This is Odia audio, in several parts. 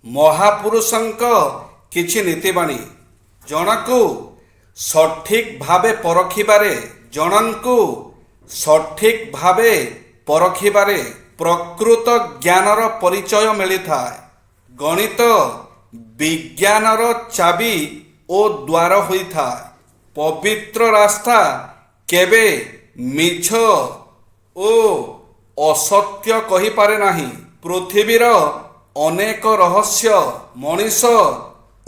ମହାପୁରୁଷଙ୍କ କିଛି ନୀତିବାଣୀ ଜଣକୁ ସଠିକ୍ ଭାବେ ପରଖିବାରେ ପ୍ରକୃତ ଜ୍ଞାନର ପରିଚୟ ମିଳିଥାଏ। ଗଣିତ ବିଜ୍ଞାନର ଚାବି ଓ ଦ୍ୱାର ହୋଇଥାଏ। ପବିତ୍ର ରାସ୍ତା କେବେ ମିଛ ଓ ଅସତ୍ୟ କହିପାରେ ନାହିଁ। ପୃଥିବୀର ଅନେକ ରହସ୍ୟ ମଣିଷ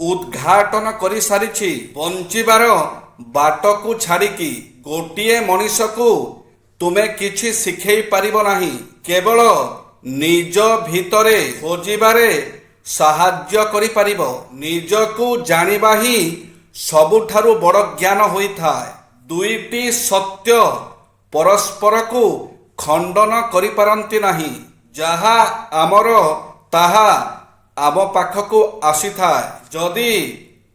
ଉଦ୍ଘାଟନ କରିସାରିଛି। ବଞ୍ଚିବାର ବାଟକୁ ଛାଡ଼ିକି ଗୋଟିଏ ମଣିଷକୁ ତୁମେ କିଛି ଶିଖେଇ ପାରିବ ନାହିଁ। କେବଳ ନିଜ ଭିତରେ ଖୋଜିବାରେ ସାହାଯ୍ୟ କରିପାରିବ। ନିଜକୁ ଜାଣିବା ହିଁ ସବୁଠାରୁ ବଡ଼ ଜ୍ଞାନ ହୋଇଥାଏ। ଦୁଇଟି ସତ୍ୟ ପରସ୍ପରକୁ ଖଣ୍ଡନ କରିପାରନ୍ତି ନାହିଁ। ଯାହା ଆମର ତାହା ଆମ ପାଖକୁ ଆସିଥାଏ। ଯଦି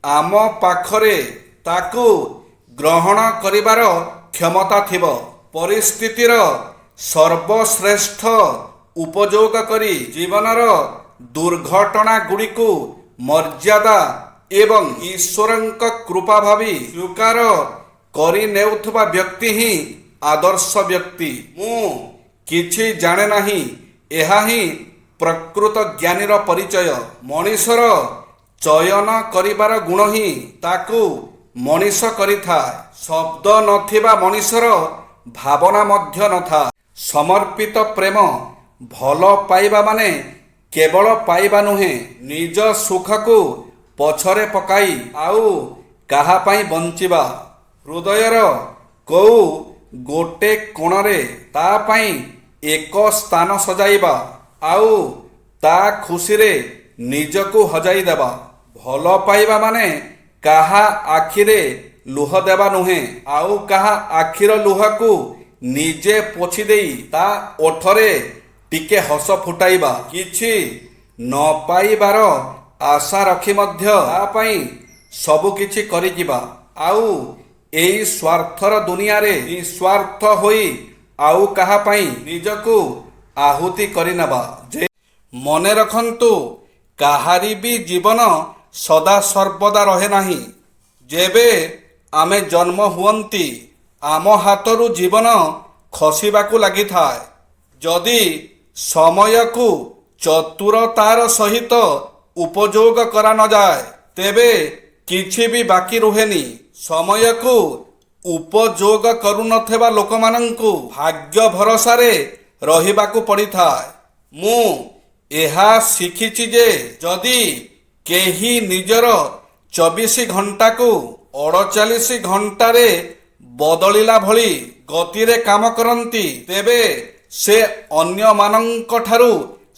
ଆମ ପାଖରେ ତାକୁ ଗ୍ରହଣ କରିବାର କ୍ଷମତା ଥିବ। ପରିସ୍ଥିତିର ସର୍ବଶ୍ରେଷ୍ଠ ଉପଯୋଗ କରି ଜୀବନର ଦୁର୍ଘଟଣା ଗୁଡ଼ିକୁ ମର୍ଯ୍ୟାଦା ଏବଂ ଈଶ୍ୱରଙ୍କ କୃପା ଭାବି ସ୍ୱୀକାର କରିନେଉଥିବା ବ୍ୟକ୍ତି ହିଁ ଆଦର୍ଶ ବ୍ୟକ୍ତି। ମୁଁ କିଛି ଜାଣେ ନାହିଁ, ଏହା ହିଁ ପ୍ରକୃତ ଜ୍ଞାନୀର ପରିଚୟ। ମଣିଷର ଚୟନ କରିବାର ଗୁଣ ହିଁ ତାକୁ ମଣିଷ କରିଥାଏ। ଶବ୍ଦ ନଥିବା ମଣିଷର ଭାବନା ମଧ୍ୟ ନଥାଏ। ସମର୍ପିତ ପ୍ରେମ ଭଲ ପାଇବା ମାନେ କେବଳ ପାଇବା ନୁହେଁ, ନିଜ ସୁଖକୁ ପଛରେ ପକାଇ ଆଉ କାହା ପାଇଁ ବଞ୍ଚିବା। ହୃଦୟର କୋଉ ଗୋଟେ କୋଣରେ ତା ପାଇଁ ଏକ ସ୍ଥାନ ସଜାଇବା ଆଉ ତା ଖୁସିରେ ନିଜକୁ ହଜାଇ ଦେବା। ଭଲ ପାଇବା ମାନେ କାହା ଆଖିରେ ଲୁହ ଦେବା ନୁହେଁ, ଆଉ କାହା ଆଖିର ଲୁହକୁ ନିଜେ ପୋଛି ଦେଇ ତା ଓଠରେ ଟିକେ ହସ ଫୁଟାଇବା। କିଛି ନ ପାଇବାର ଆଶା ରଖି ମଧ୍ୟ ତା ପାଇଁ ସବୁ କିଛି କରିଯିବା ଆଉ ଏଇ ସ୍ୱାର୍ଥର ଦୁନିଆରେ ନିଃସ୍ୱାର୍ଥ ହୋଇ ଆଉ କାହା ପାଇଁ ନିଜକୁ ଆହୁତି କରିନେବା। ମନେ ରଖନ୍ତୁ, କାହାରି ବି ଜୀବନ ସଦାସର୍ବଦା ରହେ ନାହିଁ। ଯେବେ ଆମେ ଜନ୍ମ ହୁଅନ୍ତି ଆମ ହାତରୁ ଜୀବନ ଖସିବାକୁ ଲାଗିଥାଏ। ଯଦି ସମୟକୁ ଚତୁରତାର ସହିତ ଉପଯୋଗ କରାନଯାଏ ତେବେ କିଛି ବି ବାକି ରୁହେନି। ସମୟକୁ ଉପଯୋଗ କରୁନଥିବା ଲୋକମାନଙ୍କୁ ଭାଗ୍ୟ ଭରସାରେ ରହିବାକୁ ପଡ଼ିଥାଏ। ମୁଁ ଏହା ଶିଖିଛି ଯେ ଯଦି କେହି ନିଜର 24 ଘଣ୍ଟାକୁ 48 ଘଣ୍ଟାରେ ବଦଳିଲା ଭଳି ଗତିରେ କାମ କରନ୍ତି ତେବେ ସେ ଅନ୍ୟମାନଙ୍କଠାରୁ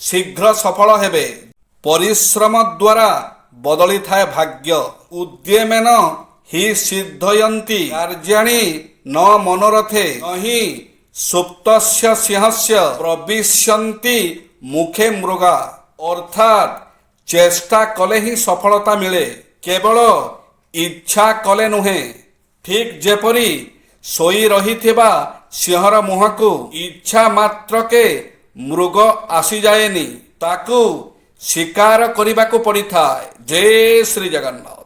ଶୀଘ୍ର ସଫଳ ହେବେ। ପରିଶ୍ରମ ଦ୍ୱାରା ବଦଳିଥାଏ ଭାଗ୍ୟ। ଉଦ୍ୟମେନ ହି ସିଦ୍ଧୟନ୍ତି କାର୍ଯ୍ୟାଣି ନ ମନୋରଥେ ନହିଁ ସୁପ୍ତସ୍ୟ ସିଂହସ୍ୟ ପ୍ରବିଶନ୍ତି ମୁଖେ ମୃଗା। ଅର୍ଥାତ୍ ଚେଷ୍ଟା କଲେ ହିଁ ସଫଳତା ମିଳେ, କେବଳ ଇଚ୍ଛା କଲେ ନୁହେଁ। ଠିକ୍ ଯେପରି ଶୋଇ ରହିଥିବା ସିଂହର ମୁହଁକୁ ଇଚ୍ଛା ମାତ୍ରକେ ମୃଗ ଆସିଯାଏନି, ତାକୁ ଶିକାର କରିବାକୁ ପଡ଼ିଥାଏ। ଜୟ ଶ୍ରୀ ଜଗନ୍ନାଥ।